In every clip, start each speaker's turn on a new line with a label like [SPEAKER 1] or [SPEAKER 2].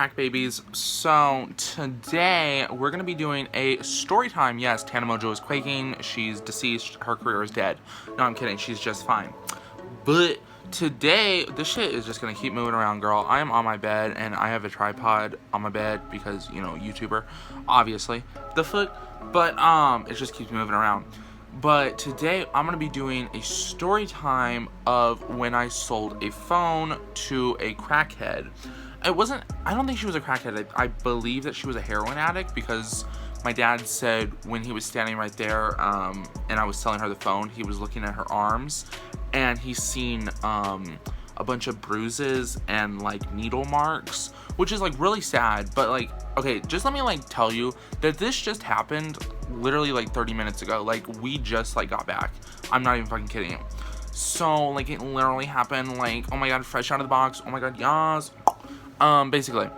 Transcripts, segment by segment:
[SPEAKER 1] back, babies. So today we're gonna be doing a story time. Yes, Tana Mojo is quaking. She's deceased. Her career is dead. No, I'm kidding. She's just fine. But today, this shit is just gonna keep moving around, girl. I am on my bed and I have a tripod on my bed because, you know, YouTuber, obviously. The fuck? But it just keeps moving around. But today I'm gonna be doing a story time of when I sold a phone to a crackhead. I don't think she was a crackhead. I believe that she was a heroin addict because my dad said when he was standing right there and I was selling her the phone, he was looking at her arms and he's seen a bunch of bruises and like needle marks, which is like really sad. But like, okay, just let me like tell you that this just happened literally like 30 minutes ago. Like we just like got back. I'm not even fucking kidding you. So like it literally happened like, oh my god, fresh out of the box. Oh my god, yas. Basically.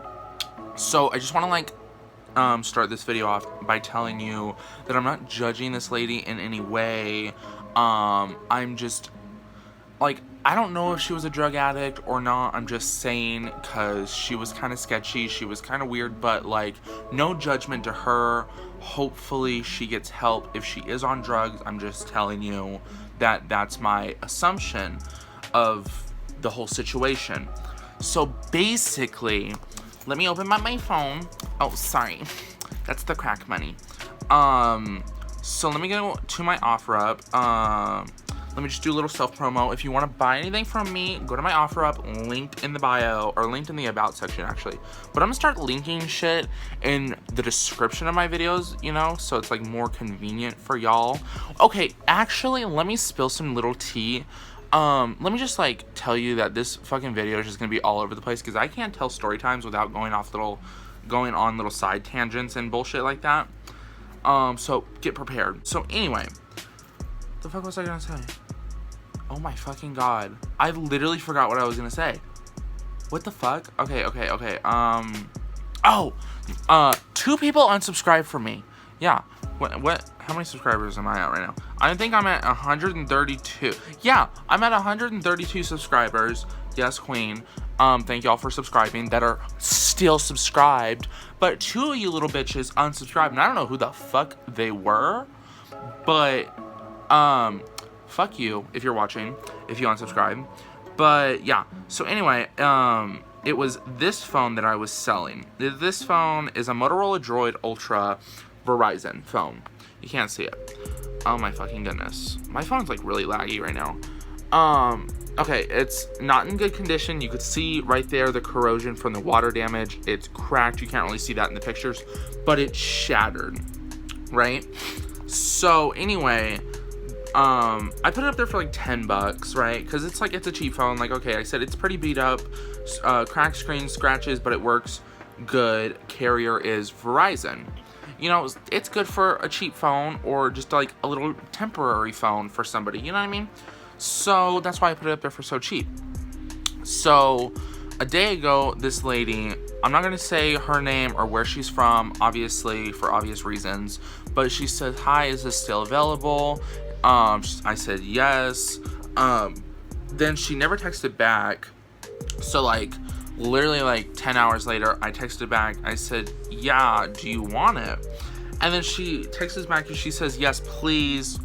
[SPEAKER 1] So I just want to like start this video off by telling you that I'm not judging this lady in any way. I'm just like, I don't know if she was a drug addict or not. I'm just saying because she was kind of sketchy. She was kind of weird, but like no judgment to her. Hopefully she gets help if she is on drugs. I'm just telling you that that's my assumption of the whole situation. So basically, let me open my phone. Oh, sorry. That's the crack money. So let me go to my OfferUp. Let me just do a little self-promo. If you want to buy anything from me, go to my OfferUp, linked in the bio, or linked in the About section, actually. But I'm going to start linking shit in the description of my videos, you know, so it's, like, more convenient for y'all. Okay, actually, let me spill some little tea. Let me just, like, tell you that this fucking video is just going to be all over the place, because I can't tell story times without going on little side tangents and bullshit like that. So, get prepared. So, anyway, the fuck was I gonna say? Oh my fucking god. I literally forgot what I was gonna say. What the fuck? Okay. Oh! 2 people unsubscribed from me. Yeah. What? How many subscribers am I at right now? I think I'm at 132. Yeah, I'm at 132 subscribers. Yes, queen. Thank y'all for subscribing that are still subscribed. But 2 of you little bitches unsubscribed. And I don't know who the fuck they were. But fuck you if you're watching, if you unsubscribe. But yeah, so anyway, it was this phone that I was selling. This phone is a Motorola Droid Ultra Verizon phone. You can't see it. Oh my fucking goodness. My phone's like really laggy right now. Okay, it's not in good condition. You could see right there the corrosion from the water damage. It's cracked. You can't really see that in the pictures, but it's shattered, right? So anyway, I put it up there for like 10 bucks, right? Because it's like, it's a cheap phone. Like, okay, I said it's pretty beat up, cracked screen, scratches, but it works good. Carrier is Verizon. You know, it's good for a cheap phone or just like a little temporary phone for somebody, you know what I mean? So that's why I put it up there for so cheap. So a day ago, this lady, I'm not going to say her name or where she's from, obviously, for obvious reasons, but she said, hi, is this still available? I said yes. Then she never texted back. So like literally like 10 hours later, I texted back. I said, yeah, do you want it? And then she texts back and she says, yes, please.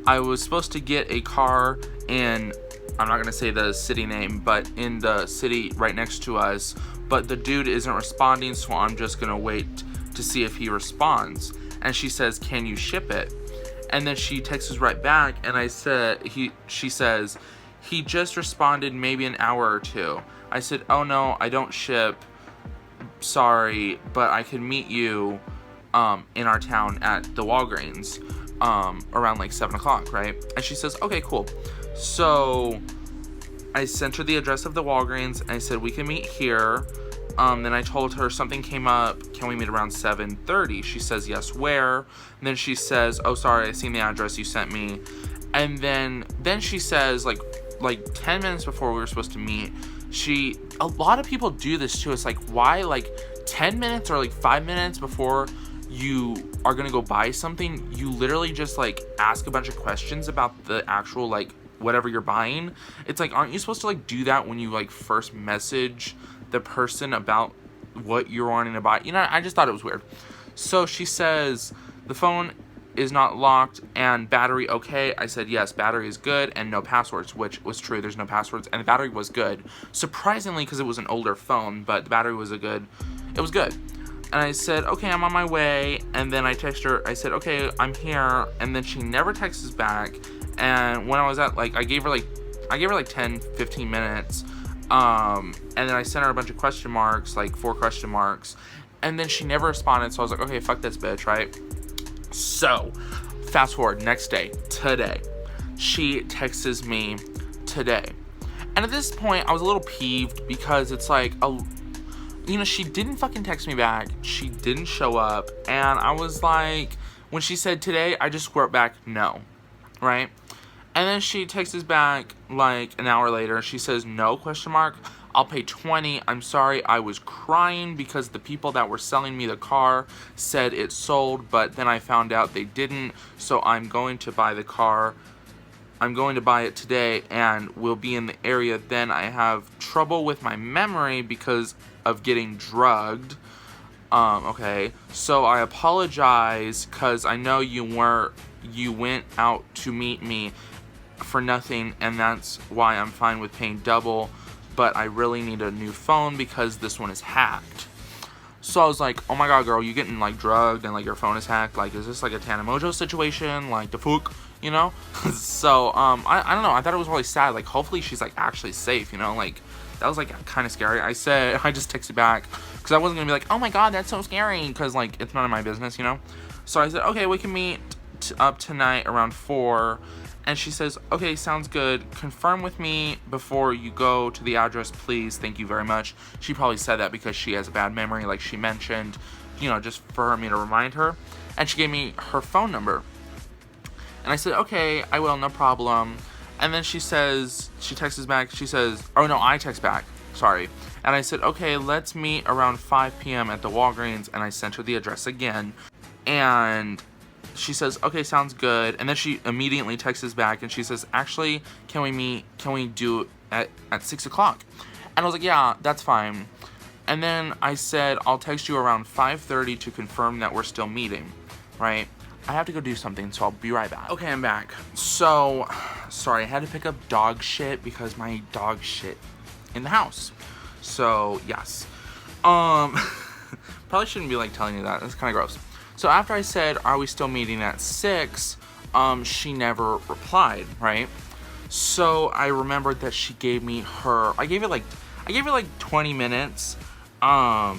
[SPEAKER 1] I was supposed to get a car in, I'm not gonna say the city name, but in the city right next to us, but the dude isn't responding, so I'm just gonna wait to see if he responds. And she says, can you ship it? And then she texts right back, and she says, he just responded maybe an hour or 2. I said, oh no, I don't ship, sorry, but I can meet you in our town at the Walgreens around like 7 o'clock, right? And she says, okay, cool. So I sent her the address of the Walgreens, and I said, we can meet here. Then I told her something came up. Can we meet around 7:30? She says, yes, where? And then she says, oh, sorry, I seen the address you sent me. And then she says, like 10 minutes before we were supposed to meet, a lot of people do this too. It's like, why like 10 minutes or like 5 minutes before you are gonna go buy something, you literally just like ask a bunch of questions about the actual like whatever you're buying. It's like, aren't you supposed to like do that when you like first message the person about what you're wanting to buy. You know, I just thought it was weird. So she says, the phone is not locked and battery okay. I said, yes, battery is good and no passwords, which was true. There's no passwords and the battery was good. Surprisingly, because it was an older phone, but the battery was it was good. And I said, okay, I'm on my way. And then I text her, I said, okay, I'm here. And then she never texts back. And when I was at, like, I gave her like 10, 15 minutes. And then I sent her a bunch of question marks, like 4 question marks. And then she never responded. So I was like, okay, fuck this bitch, right? So, fast forward, next day, today. She texts me today. And at this point, I was a little peeved because it's like, you know, she didn't fucking text me back. She didn't show up. And I was like, when she said today, I just squirt back, no. Right? And then she texts back like an hour later. She says, no, question mark. I'll pay $20. I'm sorry. I was crying because the people that were selling me the car said it sold, but then I found out they didn't. So I'm going to buy the car. I'm going to buy it today and we'll be in the area. Then I have trouble with my memory because of getting drugged. Okay. So I apologize because I know you went out to meet me for nothing, and that's why I'm fine with paying double, but I really need a new phone because this one is hacked. So I was like, oh my god, girl, you getting like drugged and like your phone is hacked? Like, is this like a Tana Mojo situation? Like the fuck, you know? So I don't know, I thought it was really sad. Like, hopefully she's like actually safe, you know? Like, that was like kind of scary. I just texted back because I wasn't gonna be like, oh my god, that's so scary, because like it's none of my business, you know? So I said, okay, we can meet up tonight around 4. And she says, okay, sounds good. Confirm with me before you go to the address, please. Thank you very much. She probably said that because she has a bad memory, like she mentioned, you know, just for me to remind her. And she gave me her phone number. And I said, okay, I will, no problem. And then she texts back, she says, oh no, I text back, sorry. And I said, okay, let's meet around 5 p.m. at the Walgreens. And I sent her the address again. And she says, okay, sounds good. And then she immediately texts back and she says, actually, can we do it at 6 o'clock? And I was like, yeah, that's fine. And then I said, I'll text you around 5:30 to confirm that we're still meeting, right? I have to go do something, so I'll be right back. Okay, I'm back. So, sorry, I had to pick up dog shit because my dog shit in the house. So, yes. Probably shouldn't be like telling you that. That's kind of gross. So after I said, are we still meeting at 6? She never replied, right? So I remembered that she gave me her, I gave it like 20 minutes. I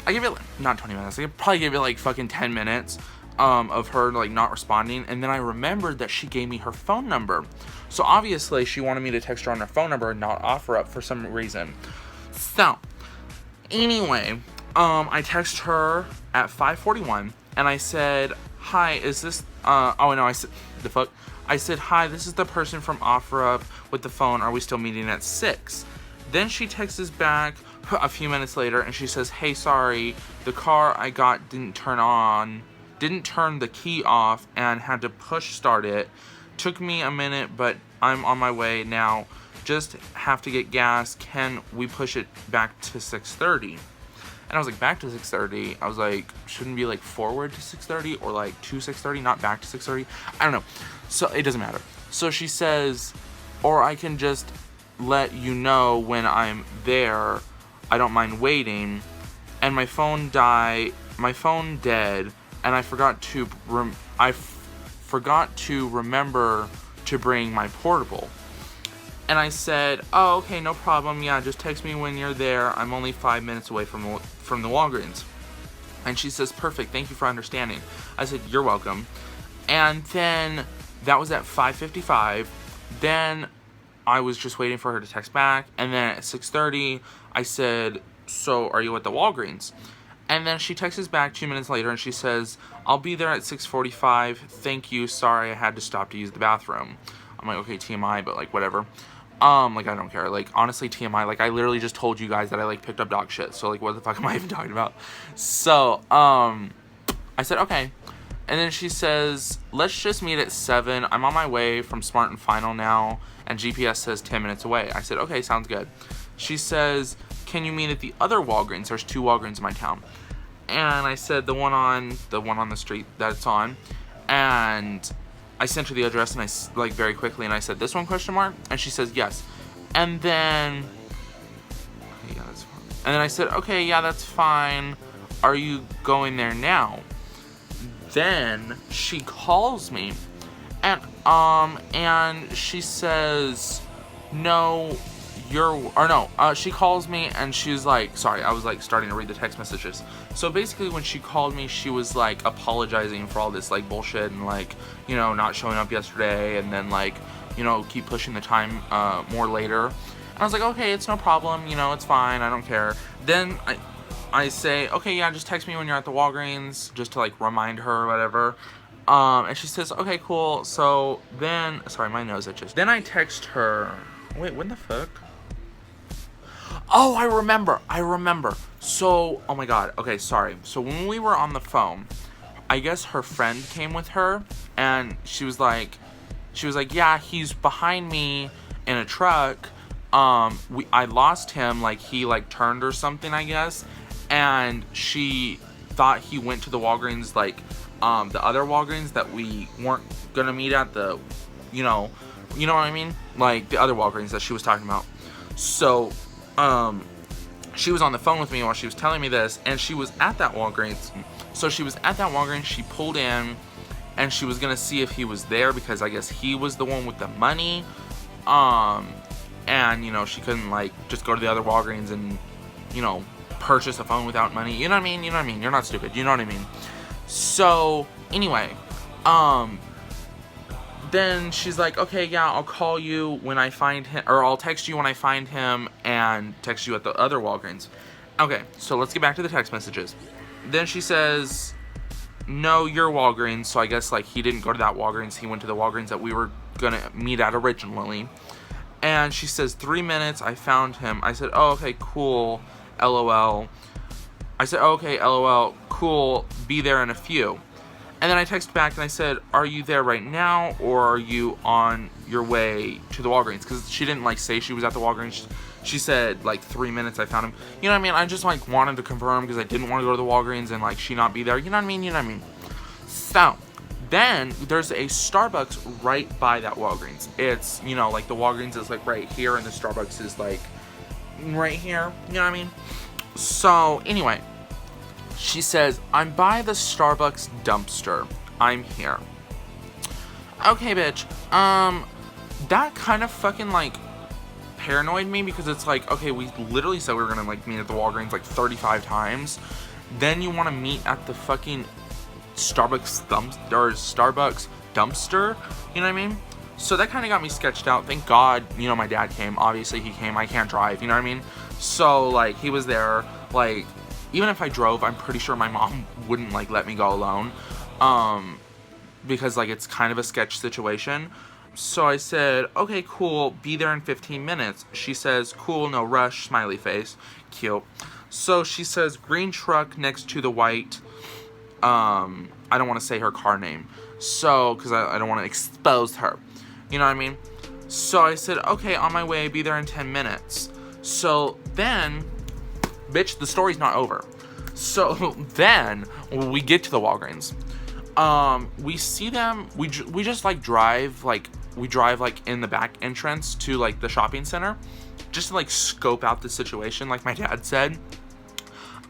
[SPEAKER 1] gave it, not 20 minutes, I probably gave it like fucking 10 minutes, of her like not responding. And then I remembered that she gave me her phone number. So obviously she wanted me to text her on her phone number and not offer up for some reason. So, anyway, I text her at 5:41 and I said, hi, is this, oh no, I said, the fuck? I said, hi, this is the person from OfferUp with the phone. Are we still meeting at 6? Then she texts back a few minutes later and she says, hey, sorry, the car I got didn't turn the key off and had to push start it. Took me a minute, but I'm on my way now. Just have to get gas. Can we push it back to 6:30? And I was like, back to 6:30? I was like, shouldn't be like forward to 6:30 or like to 6:30, not back to 6:30? I don't know. So it doesn't matter. So she says, or I can just let you know when I'm there. I don't mind waiting. And my phone dead, and I forgot to remember to bring my portable. And I said, oh, okay, no problem. Yeah, just text me when you're there. I'm only 5 minutes away from the Walgreens. And she says, perfect. Thank you for understanding. I said, you're welcome. And then that was at 5:55. Then I was just waiting for her to text back. And then at 6:30, I said, so are you at the Walgreens? And then she texts back 2 minutes later and she says, I'll be there at 6:45. Thank you. Sorry, I had to stop to use the bathroom. I'm like, okay, TMI, but like, whatever. Like, I don't care. Like, honestly, TMI, like, I literally just told you guys that I, like, picked up dog shit. So, like, what the fuck am I even talking about? So, I said, okay. And then she says, let's just meet at 7. I'm on my way from Smart and Final now. And GPS says 10 minutes away. I said, okay, sounds good. She says, can you meet at the other Walgreens? There's 2 Walgreens in my town. And I said, the one on the street that it's on. And I sent her the address, and like, very quickly, and I said, this one, question mark? And she says, yes. And then, yeah, that's fine. And then I said, okay, yeah, that's fine. Are you going there now? Then she calls me, and she says, no, she calls me, and she's like, sorry, I was like starting to read the text messages. So basically, when she called me, she was like apologizing for all this like bullshit, and like, you know, not showing up yesterday, and then like, you know, keep pushing the time more later. And I was like, okay, it's no problem, you know, it's fine, I don't care. Then I say, okay, yeah, just text me when you're at the Walgreens, just to like remind her or whatever. And she says, okay, cool. So then, sorry, my nose itches. Then I text her, wait, when the fuck? Oh, I remember. So, oh my god, okay, sorry. So when we were on the phone, I guess her friend came with her, and she was like, yeah, he's behind me in a truck. I lost him, like, he like turned or something, I guess, and she thought he went to the Walgreens, like, the other Walgreens that we weren't gonna meet at, the, you know what I mean? Like, the other Walgreens that she was talking about. So, she was on the phone with me while she was telling me this, and she was at that Walgreens. So she was at that Walgreens, she pulled in, and she was gonna see if he was there, because I guess he was the one with the money. And, you know, she couldn't, like, just go to the other Walgreens and, you know, purchase a phone without money. You know what I mean? You're not stupid. You know what I mean? So, anyway, then she's like, okay, yeah, I'll call you when I find him, or I'll text you when I find him, and text you at the other Walgreens. Okay, so let's get back to the text messages. Then she says, no, you're Walgreens. So I guess, like, he didn't go to that Walgreens. He went to the Walgreens that we were gonna meet at originally. And she says, 3 minutes, I found him. I said, oh, okay, cool, LOL. I said, oh, okay, LOL, cool, be there in a few. And then I texted back and I said, are you there right now, or are you on your way to the Walgreens? Because she didn't, like, say she was at the Walgreens. She said, like, 3 minutes, I found him. You know what I mean? I just, like, wanted to confirm, because I didn't want to go to the Walgreens and, like, she not be there. You know what I mean? So, then there's a Starbucks right by that Walgreens. It's, you know, like, the Walgreens is, like, right here, and the Starbucks is, like, right here. You know what I mean? So, anyway, she says, I'm by the Starbucks dumpster. I'm here. Okay, bitch. That kind of fucking, like, paranoid me, because it's like, okay, we literally said we were gonna, like, meet at the Walgreens, like, 35 times. Then you want to meet at the fucking Starbucks dumpster. You know what I mean? So that kind of got me sketched out. Thank God, you know, my dad came. Obviously, he came. I can't drive. You know what I mean? So, like, he was there. Like, even if I drove, I'm pretty sure my mom wouldn't, like, let me go alone. Because, like, it's kind of a sketch situation. So I said, okay, cool, be there in 15 minutes. She says, cool, no rush, smiley face. Cute. So she says, green truck next to the white, I don't want to say her car name. So, because I don't want to expose her. You know what I mean? So I said, okay, on my way, be there in 10 minutes. So then, bitch, the story's not over. So then, we get to the Walgreens. We see them, we just, like, drive, like, in the back entrance to, like, the shopping center, just to, like, scope out the situation, like my dad said.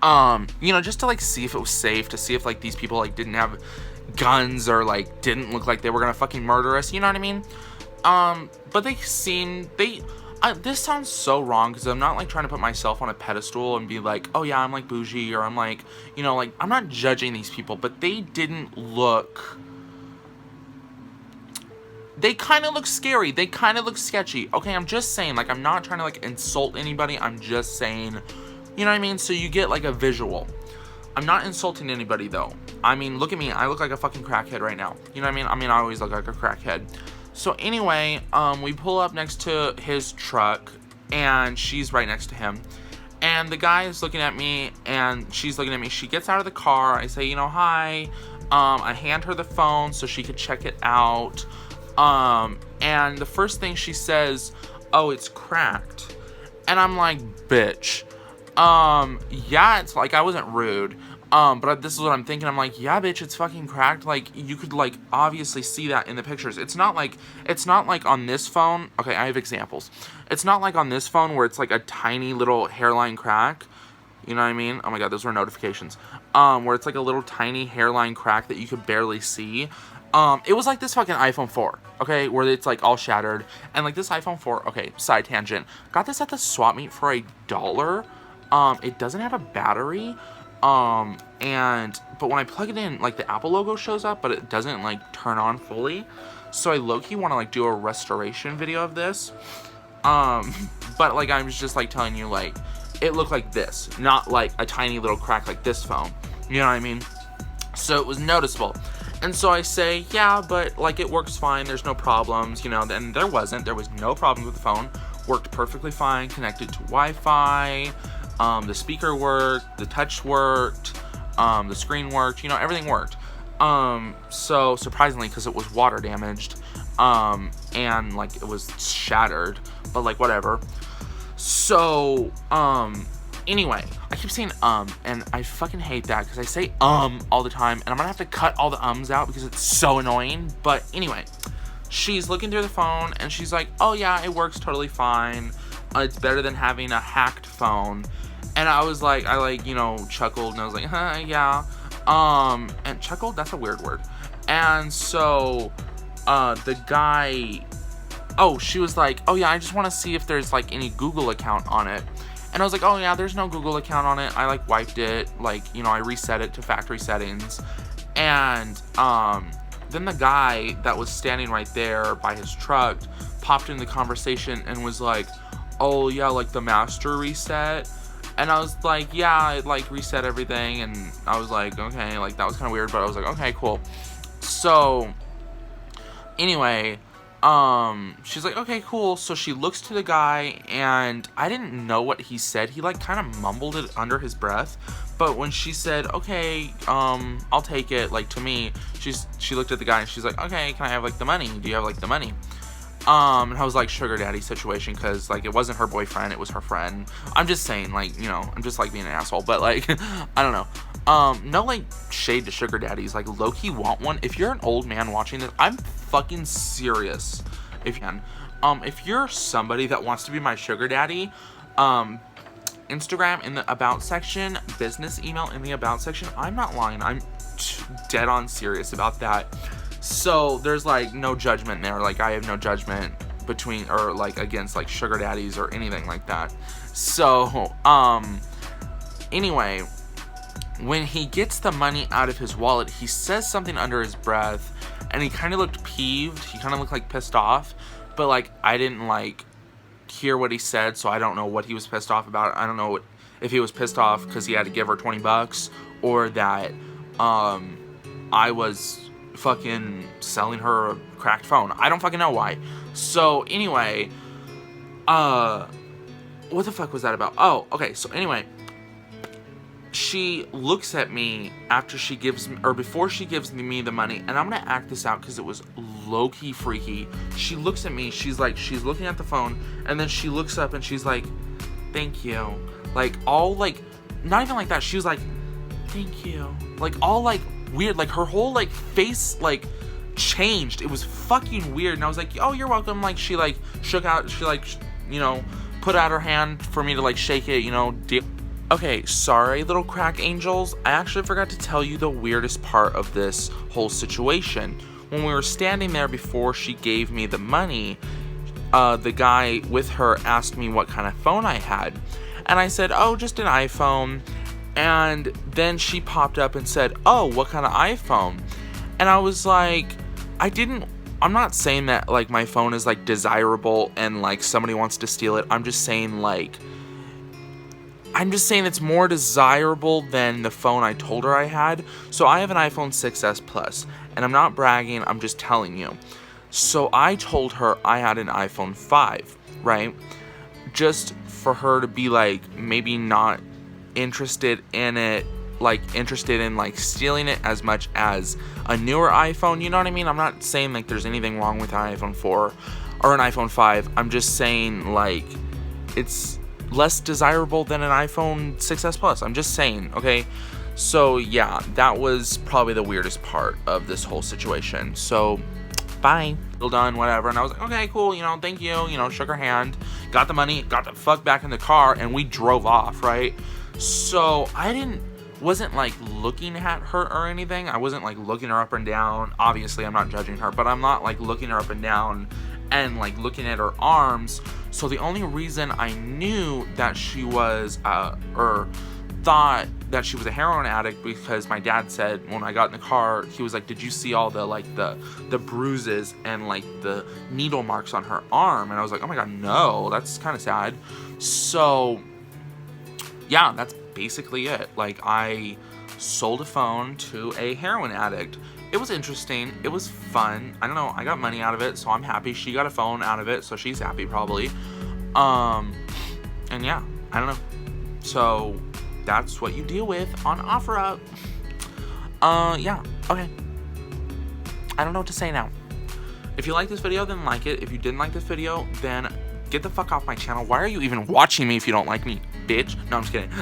[SPEAKER 1] You know, just to, like, see if it was safe, to see if, like, these people, like, didn't have guns, or, like, didn't look like they were gonna fucking murder us, you know what I mean? But this sounds so wrong, because I'm not, like, trying to put myself on a pedestal and be like, oh yeah, I'm, like, bougie, or I'm, like, you know, like, I'm not judging these people, but they didn't look, they kind of look scary, they kind of look sketchy. Okay, I'm just saying, like, I'm not trying to, like, insult anybody, I'm just saying, you know what I mean? So you get, like, a visual. I'm not insulting anybody, though. I mean, look at me, I look like a fucking crackhead right now. You know what I mean? I always look like a crackhead. So anyway, we pull up next to his truck, and she's right next to him. And the guy is looking at me, and she's looking at me. She gets out of the car. I say, you know, hi. I hand her the phone so she could check it out. And the first thing she says, oh, it's cracked. And I'm like, bitch. Yeah, it's like, I wasn't rude. But this is what I'm thinking. I'm like, yeah, bitch, it's fucking cracked. Like, you could, like, obviously see that in the pictures. It's not like on this phone. Okay, I have examples. It's not like on this phone where it's like a tiny little hairline crack. You know what I mean? Oh my god, those were notifications. Where it's like a little tiny hairline crack that you could barely see. It was like this fucking iPhone 4, okay, where it's like all shattered. And like this iPhone 4, okay, side tangent. Got this at the swap meet for $1. It doesn't have a battery. But when I plug it in, like the Apple logo shows up, but it doesn't like turn on fully. So I low-key want to like do a restoration video of this. But like I was just like telling you, like it looked like this, not like a tiny little crack like this phone. You know what I mean? So it was noticeable. And so I say, yeah, but like it works fine. There's no problems, you know. And there was no problems with the phone. Worked perfectly fine. Connected to Wi-Fi. The speaker worked, the touch worked, the screen worked, you know, everything worked. So surprisingly, because it was water damaged, and like it was shattered, but like whatever. So, anyway, I keep saying and I fucking hate that because I say all the time, and I'm gonna have to cut all the ums out because it's so annoying. But anyway, she's looking through the phone and she's like, oh yeah, it works totally fine. It's better than having a hacked phone. And I was like, you know, chuckled, and I was like, huh, yeah. And chuckled, that's a weird word. And so, the guy, she was like, oh yeah, I just want to see if there's like any Google account on it. And I was like, oh yeah, there's no Google account on it. I like wiped it, like, you know, I reset it to factory settings. And, then the guy that was standing right there by his truck popped in the conversation and was like, oh yeah, like the master reset. And I was like, yeah, it like reset everything. And I was like, okay, like that was kind of weird, but I was like, okay, cool. So anyway, she's like, okay, cool. So she looks to the guy, and I didn't know what he said. He like kind of mumbled it under his breath. But when she said, okay, I'll take it, like to me, she looked at the guy and she's like, okay, can I have like the money? Do you have like the money? And I was like, sugar daddy situation, because like it wasn't her boyfriend, it was her friend. I'm just saying, like, you know, I'm just like being an asshole, but like I don't know. No like shade to sugar daddies, like low-key want one. If you're an old man watching this, I'm fucking serious. If you can, if you're somebody that wants to be my sugar daddy, Instagram in the about section, business email in the about section. I'm not lying, I'm dead on serious about that. So there's like no judgment there. Like I have no judgment between or like against like sugar daddies or anything like that. So anyway, when he gets the money out of his wallet, he says something under his breath, and he kind of looked peeved. He kind of looked like pissed off, but like I didn't like hear what he said, so I don't know what he was pissed off about. I don't know if he was pissed off because he had to give her $20 or that I was fucking selling her a cracked phone. I don't fucking know why. So anyway, what the fuck was that about? Oh, okay. So anyway, she looks at me after she gives me, or before she gives me the money, and I'm gonna act this out because it was low-key freaky. She looks at me, she's looking at the phone, and then she looks up and she's like, thank you. Like all like, not even like that. She was like, thank you. Like all like weird, like her whole like face like changed. It was fucking weird. And I was like, oh, you're welcome. Like she like shook out, she like, you know, put out her hand for me to like shake it, you know, okay, sorry, little crack angels. I actually forgot to tell you the weirdest part of this whole situation. When we were standing there before she gave me the money, the guy with her asked me what kind of phone I had. And I said, oh, just an iPhone. And then she popped up and said, oh, what kind of iPhone? And I was like, I'm not saying that like my phone is like desirable and like somebody wants to steal it. I'm just saying it's more desirable than the phone I told her I had. So I have an iPhone 6s Plus, and I'm not bragging, I'm just telling you. So I told her I had an iPhone 5, right? Just for her to be like, maybe not interested in it, like interested in like stealing it as much as a newer iPhone, you know what I mean? I'm not saying like there's anything wrong with an iPhone 4 or an iPhone 5. I'm just saying like, it's less desirable than an iPhone 6s Plus. I'm just saying, okay? So yeah, that was probably the weirdest part of this whole situation. So bye, still done, whatever. And I was like, okay, cool, you know, thank you, you know, shook her hand, got the money, got the fuck back in the car, and we drove off, right? So I wasn't like looking at her or anything. I wasn't like looking her up and down. Obviously I'm not judging her, but I'm not like looking her up and down and like looking at her arms. So the only reason I knew that she was or thought that she was a heroin addict, because my dad said when I got in the car, he was like, did you see all the like the bruises and like the needle marks on her arm? And I was like, oh my god, no, that's kind of sad. So yeah, that's basically it. Like, I sold a phone to a heroin addict. It was interesting. It was fun. I don't know. I got money out of it, so I'm happy. She got a phone out of it, so she's happy probably. And yeah, I don't know. So that's what you deal with on OfferUp. Yeah, okay. I don't know what to say now. If you like this video, then like it. If you didn't like this video, then get the fuck off my channel. Why are you even watching me if you don't like me, bitch? No, I'm just kidding.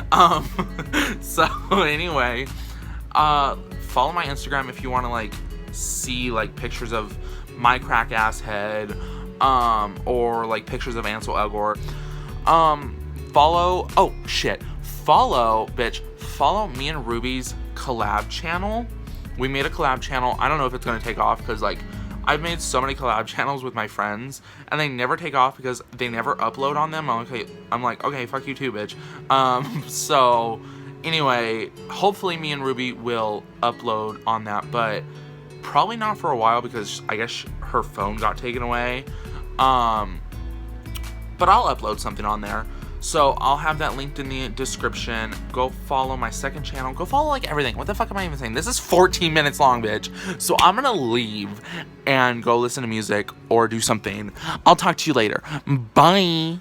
[SPEAKER 1] So anyway, follow my Instagram if you want to like see like pictures of my crack ass head, or like pictures of Ansel Elgort. Follow me and Ruby's collab channel. We made a collab channel. I don't know if it's gonna take off, because like I've made so many collab channels with my friends and they never take off because they never upload on them. I'm like, okay, fuck you too, bitch. So anyway, hopefully me and Ruby will upload on that, but probably not for a while because I guess her phone got taken away. But I'll upload something on there. So I'll have that linked in the description. Go follow my second channel. Go follow like everything. What the fuck am I even saying? This is 14 minutes long, bitch. So I'm gonna leave and go listen to music or do something. I'll talk to you later. Bye.